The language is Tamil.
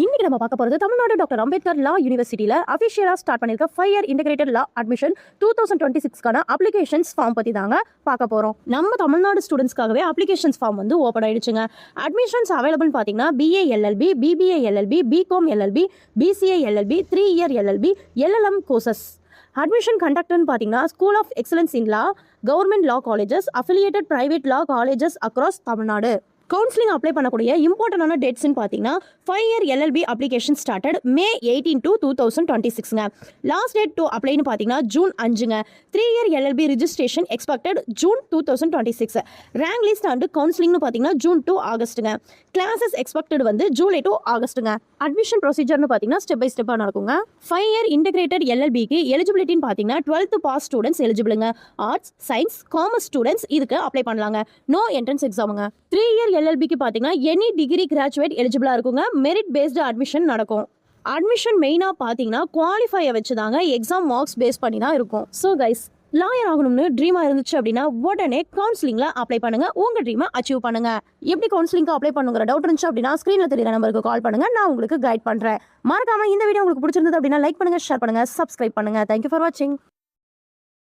இன்னைக்கு நம்ம பார்க்க போகிறது தமிழ்நாடு டாக்டர் அம்பேத்கர் லா யூனிவர்சிட்டியில் அஃபிஷியலாக ஸ்டார்ட் பண்ணியிருக்க 5 இயர் இன்டெகிரேட்டட் லா அட்மிஷன் 2026க்கான அப்ளிகேஷன்ஸ் ஃபார்ம் பற்றி தாங்க பார்க்க போகிறோம். நம்ம தமிழ்நாடு ஸ்டூடெண்ட்ஸ்க்காகவே அப்ளிகேஷன்ஸ் ஃபார்ம் வந்து ஓப்பன் ஆயிடுச்சுங்க. அட்மிஷன்ஸ் அவைலபிள் பார்த்தீங்கன்னா BA LLB, BBA LLB, BCom LLB, BCA LLB, 3 year LLB, LLM courses. Admission கண்டக்டர்னு பார்த்தீங்கன்னா school of excellence in law, government law colleges, affiliated private law colleges across Tamil Nadu. Counselling apply பண்ணக்கூடிய இம்பார்ட்டன்டான டேட்ஸ்ன்னு பார்த்தீங்கன்னா 5 year LLB application started May 18 to 2026ங்க. லாஸ்ட் டேட் டு அப்ளைன்னு பார்த்தீங்கன்னா June 5ங்க. 3 year LLB registration expected June 2026. Rank list and கவுன்சிலிங்னு பார்த்தீங்கன்னா June to Augustங்க. கிளாஸஸ் எக்ஸ்பெக்டட் வந்து July to Augustங்க. அட்மிஷன் ப்ரொசீஜர்னு பார்த்தீங்கன்னா ஸ்டெப் பை ஸ்டெப்பாக நடக்குங்க. 5 year இன்டெகிரேட்டட் LLBக்கு எலிஜிபிலிட்டின்னு பார்த்தீங்கன்னா 12th பாஸ் ஸ்டூடெண்ட்ஸ் எலிஜிபிளுங்க. ஆர்ட்ஸ், சயின்ஸ், காமர்ஸ் ஸ்டூடெண்ட்ஸ் இதுக்கு அப்ளை பண்ணலாங்க. நோ என்ட்ரன்ஸ் எக்ஸாமுங்க. 3 year LLBக்கு பார்த்தீங்கன்னா எனி டிகிரி கிராஜுவேட் எலிஜிபிளாக இருக்குங்க. மெரிட் பேஸ்டு அட்மிஷன் நடக்கும். அட்மிஷன் மெயினாக பார்த்தீங்கன்னா குவாலிஃபையை வச்சு தாங்க, எக்ஸாம் மார்க்ஸ் பேஸ் பண்ணி தான் இருக்கும். ஸோ கைஸ், லாயர் ஆகணும்னு ட்ரீமாக இருந்துச்சு அப்படின்னா உடனே கவுன்சிலிங்கில் அப்ளை பண்ணுங்க. உங்கள் ட்ரீமை அச்சீவ் பண்ணுங்க. எப்படி கவுன்சிலிங்க்கு அப்ளை பண்ணுங்கிற டவுட் இருந்துச்சு அப்படின்னா ஸ்க்ரீனில் தெரியுற நம்பருக்கு கால் பண்ணுங்க. நான் உங்களுக்கு கைட் பண்ணுறேன். மறக்காம இந்த வீடியோ உங்களுக்கு பிடிச்சிருந்தது அப்படின்னா லைக் பண்ணுங்க, ஷேர் பண்ணுங்க, சப்ஸ்கிரைப் பண்ணுங்க. தேங்க்யூ ஃபார் வாட்சிங்.